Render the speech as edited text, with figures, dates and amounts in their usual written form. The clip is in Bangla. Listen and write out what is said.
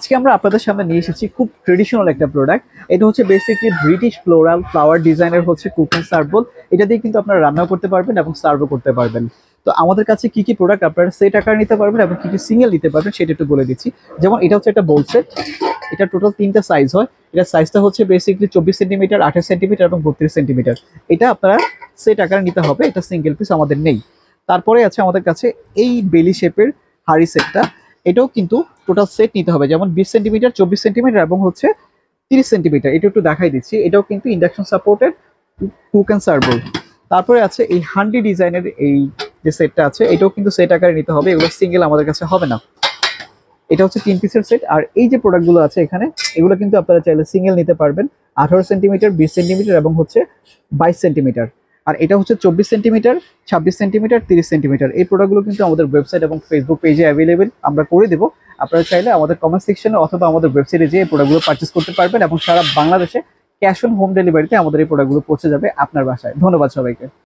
আজকে আমরা আপনাদের সামনে নিয়ে এসেছি খুব ট্রেডিশনাল একটা প্রোডাক্ট। এটা হচ্ছে বেসিক্যালি ব্রিটিশ ফ্লোরাল ফ্লাওয়ার ডিজাইনের হচ্ছে কুক এন্ড সার্ভ বোল। এটা দিয়ে কিন্তু আপনারা রান্নাও করতে পারবেন এবং সার্ভও করতে পারবেন। তো আমাদের কাছে কি কি প্রোডাক্ট আপনারা সেট আকারে নিতে পারবেন এবং কি কি সিঙ্গেল নিতে পারবেন সেটা একটু বলে দিচ্ছি। যেমন এটা হচ্ছে একটা বোল সেট। এটা টোটাল 3টা সাইজ হয়। এটার সাইজটা হচ্ছে বেসিক্যালি 24 সেন্টিমিটার, 28 সেন্টিমিটার এবং 32 সেন্টিমিটার। এটা আপনারা সেট আকারে নিতে হবে, এটা সিঙ্গেল পিস আমাদের নেই। তারপরে আছে আমাদের কাছে এই বেলি শেপের হাড়ি সেটটা। এটাও কিন্তু টোটাল সেট নিতে হবে, যেমন 20 সেন্টিমিটার, 24 সেন্টিমিটার এবং হচ্ছে 30 সেন্টিমিটার। এটা একটু দেখাই দিচ্ছি। এটাও কিন্তু induction supported cook and serve bowl. তারপরে আছে এই হান্ডি ডিজাইনের এই যে সেটটা আছে, এটাও কিন্তু সেট আকারে নিতে হবে, এগুলো সিঙ্গেল আমাদের কাছে হবে না। এটা হচ্ছে 3 পিসের সেট। আর এই যে প্রোডাক্টগুলো আছে এখানে, এগুলো কিন্তু আপনারা চাইলে সিঙ্গেল নিতে পারবেন। 18 সেন্টিমিটার, 20 সেন্টিমিটার এবং হচ্ছে 22 সেন্টিমিটার। আর এটা হচ্ছে 24 সেন্টিমিটার, 26 সেন্টিমিটার, 30 সেন্টিমিটার। এই প্রোডাক্টগুলো কিন্তু আমাদের ওয়েবসাইট এবং ফেসবুক পেজে অ্যাভেলেবেল, আমরা করে দেবো। আপনারা চাইলে আমাদের কমেন্ট সেকশনে অথবা আমাদের ওয়েবসাইটে যেয়ে এই প্রোডাক্টগুলো পারচেস করতে পারবেন এবং সারা বাংলাদেশে ক্যাশ অন হোম ডেলিভারিতে আমাদের এই প্রোডাক্টগুলো পৌঁছে যাবে আপনার বাসায়। ধন্যবাদ সবাইকে।